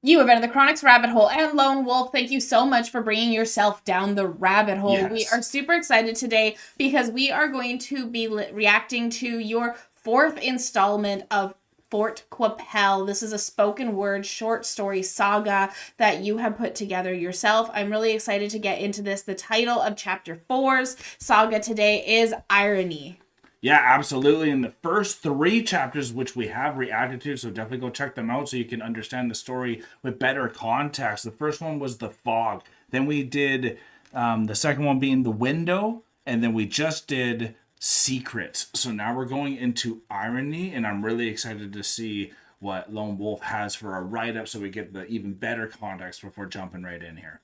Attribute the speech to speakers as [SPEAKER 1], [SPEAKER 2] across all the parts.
[SPEAKER 1] You have entered the Chronic's rabbit hole, and Lone Wolf, thank you so much for bringing yourself down the rabbit hole.
[SPEAKER 2] Yes.
[SPEAKER 1] We are super excited today because we are going to be reacting to your fourth installment of Fort Qu'Apelle. This is a spoken word short story saga that you have put together yourself. I'm really excited to get into this. The title of chapter 4's saga today is Irony.
[SPEAKER 2] Yeah, absolutely. In the first 3 chapters, which we have reacted to, so definitely go check them out so you can understand the story with better context. The first one was the fog. Then we did the second one being the window, and then we just did secrets. So now we're going into irony, and I'm really excited to see what Lone Wolf has for a write up so we get the even better context before jumping right in here.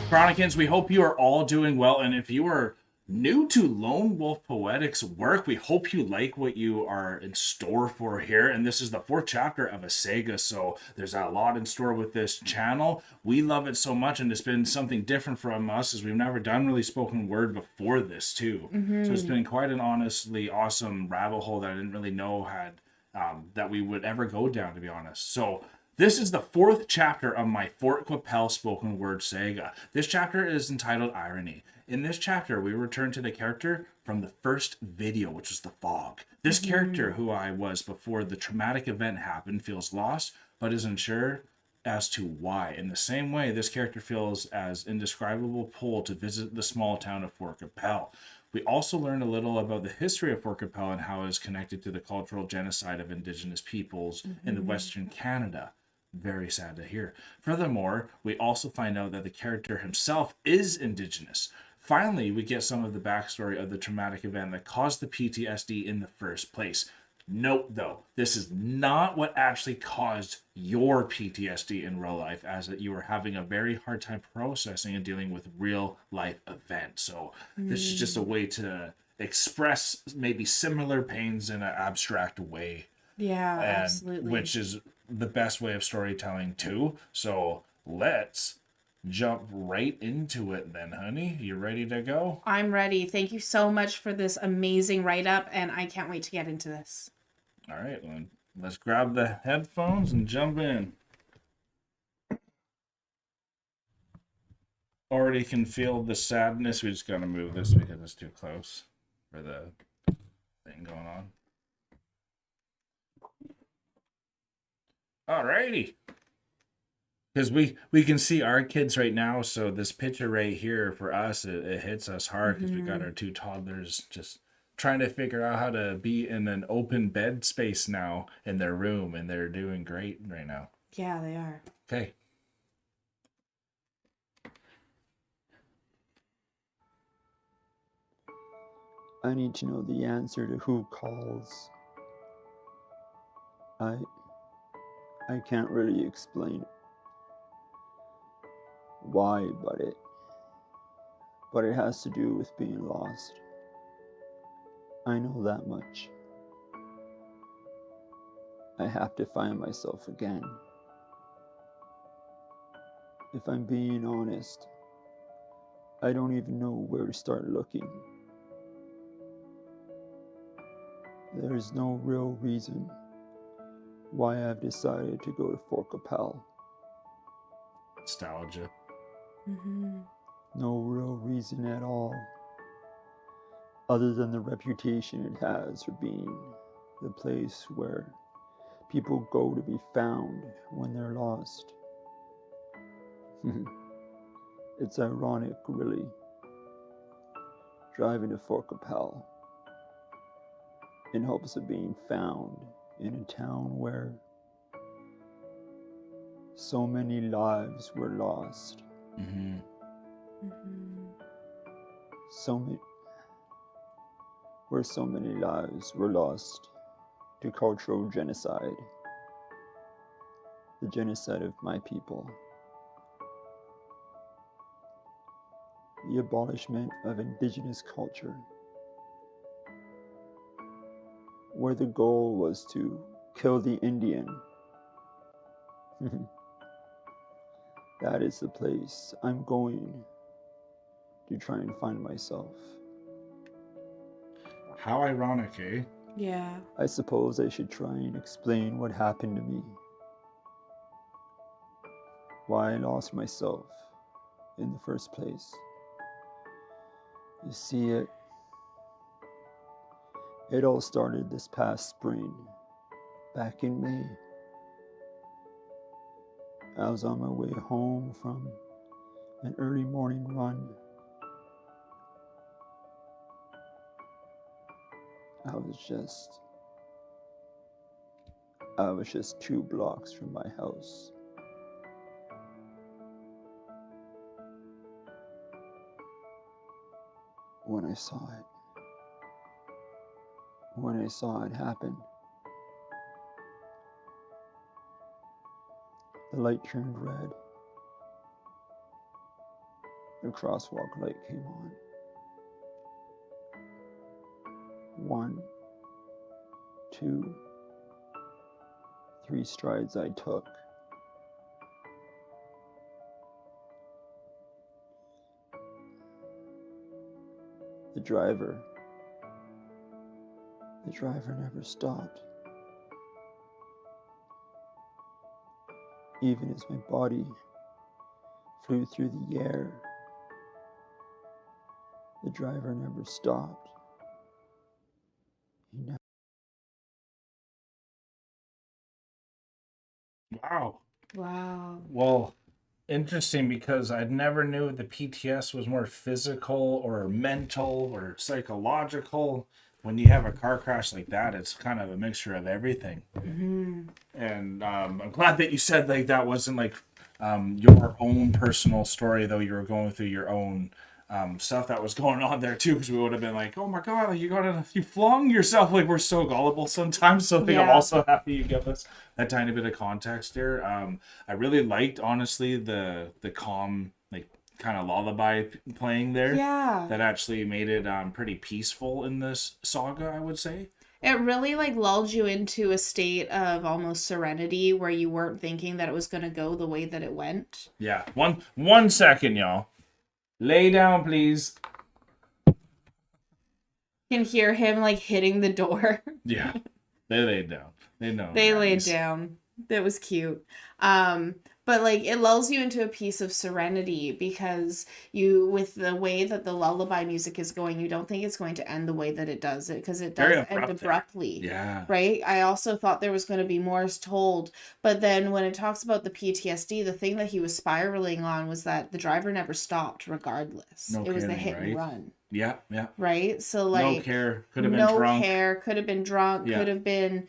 [SPEAKER 2] Chronicans, we hope you are all doing well. And if you are new to Lone Wolf Poetics work, we hope you like what you are in store for here. And this is the 4th chapter of a saga, so there's a lot in store with this channel. We love it so much, and it's been something different from us as we've never done really spoken word before this too. So it's been quite an honestly awesome rabbit hole that I didn't really know had that we would ever go down, to be honest. So this is the 4th chapter of my Fort Qu'Apelle spoken word saga. This chapter is entitled Irony. In this chapter, we return to the character from the first video, which was the fog. This character, who I was before the traumatic event happened, feels lost, but is unsure as to why. In the same way, this character feels as indescribable pull to visit the small town of Fort Qu'Apelle. We also learn a little about the history of Fort Qu'Apelle and how it is connected to the cultural genocide of Indigenous peoples in the Western Canada. Very sad to hear. Furthermore, we also find out that the character himself is Indigenous. Finally, we get some of the backstory of the traumatic event that caused the PTSD in the first place. Note though, this is not what actually caused your PTSD in real life, as you were having a very hard time processing and dealing with real life events. So this is just a way to express maybe similar pains in an abstract way.
[SPEAKER 1] Yeah,
[SPEAKER 2] And
[SPEAKER 1] absolutely.
[SPEAKER 2] which is the best way of storytelling too. So let's jump right into it then, honey. You ready to go?
[SPEAKER 1] I'm ready. Thank you so much for this amazing write up, and I can't wait to get into this.
[SPEAKER 2] All right, then let's grab the headphones and jump in. Already can feel the sadness. We just gotta move this because it's too close for the thing going on. Alrighty. Because we can see our kids right now, so this picture right here for us, it hits us hard because we got our 2 toddlers just trying to figure out how to be in an open bed space now in their room, and they're doing great right now.
[SPEAKER 1] Yeah, they are.
[SPEAKER 2] Okay.
[SPEAKER 3] I need to know the answer to who calls. I can't really explain why, but it has to do with being lost. I know that much. I have to find myself again. If I'm being honest, I don't even know where to start looking. There is no real reason why I've decided to go to Fort Qu'Apelle.
[SPEAKER 2] Nostalgia.
[SPEAKER 3] No real reason at all, other than the reputation it has for being the place where people go to be found when they're lost. It's ironic, really, driving to Fort Qu'Apelle in hopes of being found in a town where so many lives were lost. Where so many lives were lost to cultural genocide, the genocide of my people, the abolishment of indigenous culture, where the goal was to kill the Indian. That is the place I'm going to try and find myself.
[SPEAKER 2] How ironic, eh?
[SPEAKER 1] Yeah.
[SPEAKER 3] I suppose I should try and explain what happened to me. Why I lost myself in the first place. You see, it all started this past spring, back in May. I was on my way home from an early morning run. I was just 2 blocks from my house. When I saw it happen, the light turned red. The crosswalk light came on. 1, 2, 3 strides I took. The driver never stopped. Even as my body flew through the air, the driver never stopped. He never.
[SPEAKER 2] Wow.
[SPEAKER 1] Wow.
[SPEAKER 2] Well, interesting, because I never knew the PTS was more physical or mental or psychological. When you have a car crash like that, it's kind of a mixture of everything.
[SPEAKER 1] Mm-hmm.
[SPEAKER 2] And I'm glad that you said like that wasn't like your own personal story, though you were going through your own stuff that was going on there too, because we would have been like, oh my god, like, you flung yourself. Like, we're so gullible sometimes. So like, I'm also happy you give us that tiny bit of context here. I really liked, honestly, the calm, like, kind of lullaby playing there.
[SPEAKER 1] Yeah.
[SPEAKER 2] That actually made it pretty peaceful in this saga, I would say.
[SPEAKER 1] It really like lulled you into a state of almost serenity where you weren't thinking that it was going to go the way that it went.
[SPEAKER 2] Yeah. One second, y'all. Lay down, please.
[SPEAKER 1] You can hear him like hitting the door.
[SPEAKER 2] Yeah. They laid down. They know.
[SPEAKER 1] They laid down. That was cute. But like it lulls you into a piece of serenity because you, with the way that the lullaby music is going, you don't think it's going to end the way that it does it, because it does end abruptly.
[SPEAKER 2] Yeah.
[SPEAKER 1] Right? I also thought there was going to be more told, but then when it talks about the PTSD, the thing that he was spiraling on was that the driver never stopped regardless. It was the hit and run.
[SPEAKER 2] Yeah, yeah.
[SPEAKER 1] Right? So like
[SPEAKER 2] no care, could have been drunk.
[SPEAKER 1] No care, could have been drunk, could have been,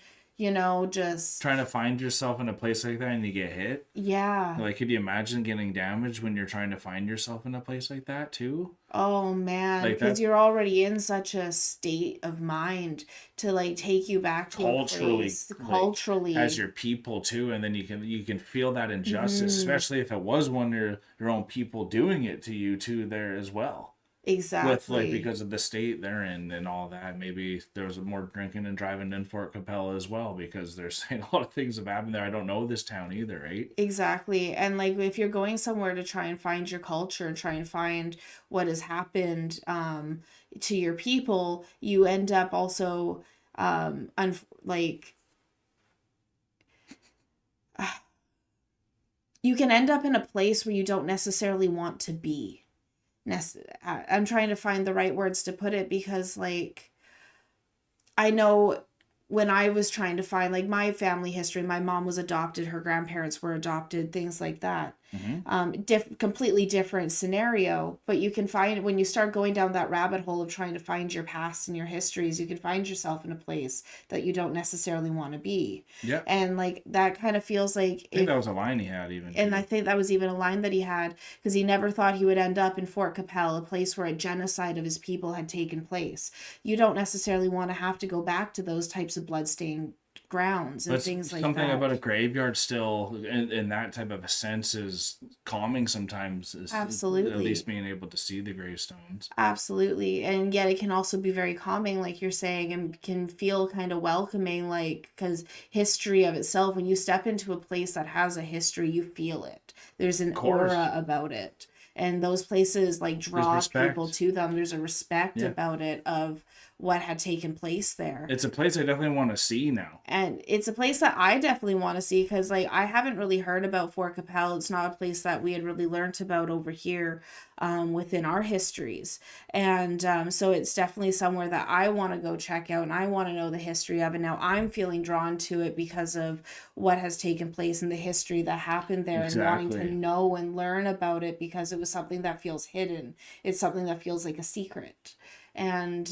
[SPEAKER 1] just
[SPEAKER 2] trying to find yourself in a place like that and you get hit.
[SPEAKER 1] Yeah.
[SPEAKER 2] Like, could you imagine getting damaged when you're trying to find yourself in a place like that too?
[SPEAKER 1] Oh man, because you're already in such a state of mind to like take you back to
[SPEAKER 2] culturally,
[SPEAKER 1] a place, culturally,
[SPEAKER 2] as your people too, and then you can feel that injustice, especially if it was one of your own people doing it to you too there as well.
[SPEAKER 1] Exactly.
[SPEAKER 2] With like, because of the state they're in and all that, maybe there was more drinking and driving in Fort Qu'Apelle as well, because they're saying a lot of things have happened there. I don't know this town either, right?
[SPEAKER 1] Exactly. And like if you're going somewhere to try and find your culture and try and find what has happened to your people, you end up also you can end up in a place where you don't necessarily want to be. I'm trying to find the right words to put it, because like I know when I was trying to find like my family history, my mom was adopted, her grandparents were adopted, things like that. Completely different scenario, but you can find, when you start going down that rabbit hole of trying to find your past and your histories, you can find yourself in a place that you don't necessarily want to be.
[SPEAKER 2] Yeah.
[SPEAKER 1] And like that kind of feels like,
[SPEAKER 2] I think that was a line he had even.
[SPEAKER 1] And I think that was even a line that he had, because he never thought he would end up in Fort Qu'Apelle, a place where a genocide of his people had taken place. You don't necessarily want to have to go back to those types of bloodstained grounds and things like that.
[SPEAKER 2] Something about a graveyard still in that type of a sense is calming sometimes.
[SPEAKER 1] Absolutely.
[SPEAKER 2] At least being able to see the gravestones.
[SPEAKER 1] Absolutely. And yet it can also be very calming, like you're saying, and can feel kind of welcoming, like, because history of itself, when you step into a place that has a history, you feel it. There's an aura about it. and those places like draw
[SPEAKER 2] respect.
[SPEAKER 1] people to them. There's a respect
[SPEAKER 2] Yeah.
[SPEAKER 1] about it of what had taken place there.
[SPEAKER 2] It's a place I definitely want to see now.
[SPEAKER 1] And it's a place that I definitely want to see, because like I haven't really heard about Fort Qu'Apelle. It's not a place that we had really learned about over here within our histories. And so it's definitely somewhere that I want to go check out, and I want to know the history of it. Now I'm feeling drawn to it because of what has taken place and the history that happened there, and wanting to know and learn about it, because it was something that feels hidden. It's something that feels like a secret. And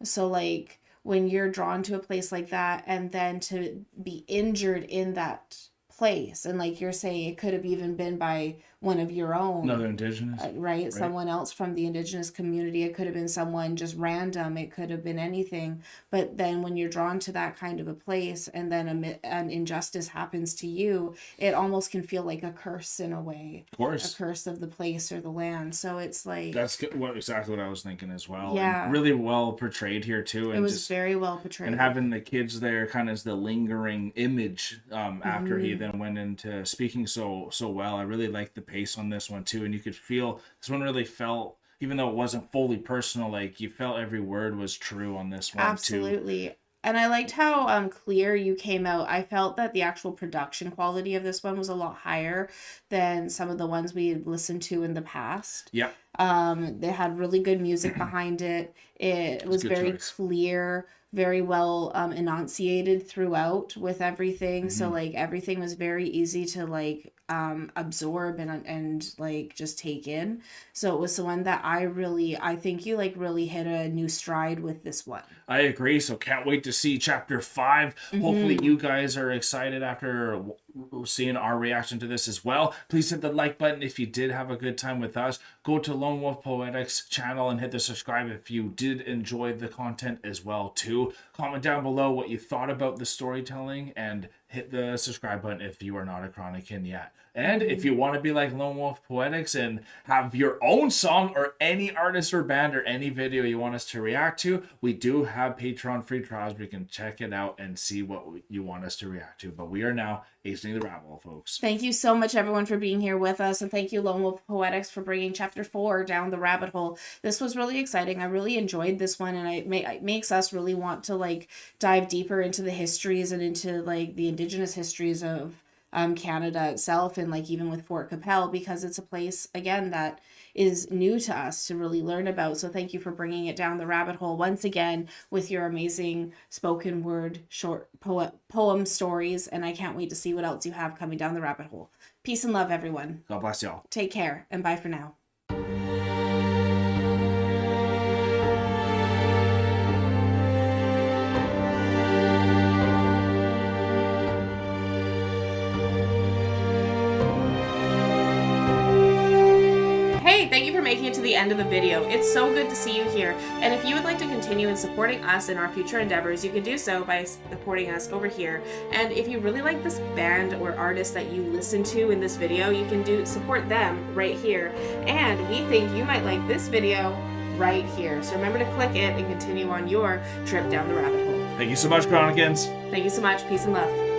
[SPEAKER 1] so like when you're drawn to a place like that, and then to be injured in that place, and like you're saying, it could have even been by one of your own,
[SPEAKER 2] Another Indigenous,
[SPEAKER 1] right? Someone else from the Indigenous community. It could have been someone just random. It could have been anything. But then when you're drawn to that kind of a place, and then an injustice happens to you, it almost can feel like a curse in a way.
[SPEAKER 2] Of course.
[SPEAKER 1] A curse of the place or the land. So it's like...
[SPEAKER 2] That's exactly what I was thinking as well.
[SPEAKER 1] Yeah.
[SPEAKER 2] And really well portrayed here too. And
[SPEAKER 1] it was very well portrayed.
[SPEAKER 2] And having the kids there kind of as the lingering image after he then went into speaking so well. I really liked the pace on this one too, and you could feel this one really felt, even though it wasn't fully personal, like you felt every word was true on this one.
[SPEAKER 1] Absolutely. And I liked how clear you came out. I felt that the actual production quality of this one was a lot higher than some of the ones we had listened to in the past.
[SPEAKER 2] Yeah.
[SPEAKER 1] They had really good music behind it. It was very clear, very well enunciated throughout with everything. So like everything was very easy to like absorb and like just take in. So it was the one that I think you like really hit a new stride with this one.
[SPEAKER 2] I agree. So can't wait to see chapter 5. Hopefully you guys are excited after seeing our reaction to this as well. Please hit the like button if you did have a good time with us. Go to Lone Wolf Poetics channel and hit the subscribe if you did enjoy the content as well too. Comment down below what you thought about the storytelling, and hit the subscribe button if you are not a Chronican yet. And if you want to be like Lone Wolf Poetics and have your own song or any artist or band or any video you want us to react to, we do have Patreon free trials where you can check it out and see what you want us to react to. But we are now exiting the rabbit hole, folks.
[SPEAKER 1] Thank you so much, everyone, for being here with us. And thank you, Lone Wolf Poetics, for bringing chapter 4 down the rabbit hole. This was really exciting. I really enjoyed this one, and it makes us really want to like dive deeper into the histories and into like the Indigenous histories of Canada itself, and like even with Fort Qu'Apelle, because it's a place again that is new to us to really learn about. So thank you for bringing it down the rabbit hole once again with your amazing spoken word short poem stories, and I can't wait to see what else you have coming down the rabbit hole. Peace and love, everyone.
[SPEAKER 2] God bless y'all.
[SPEAKER 1] Take care, and bye for now. Thank you for making it to the end of the video. It's so good to see you here. And if you would like to continue in supporting us in our future endeavors, you can do so by supporting us over here. And if you really like this band or artist that you listen to in this video, you can support them right here. And we think you might like this video right here. So remember to click it and continue on your trip down the rabbit hole.
[SPEAKER 2] Thank you so much, Chronicans.
[SPEAKER 1] Thank you so much. Peace and love.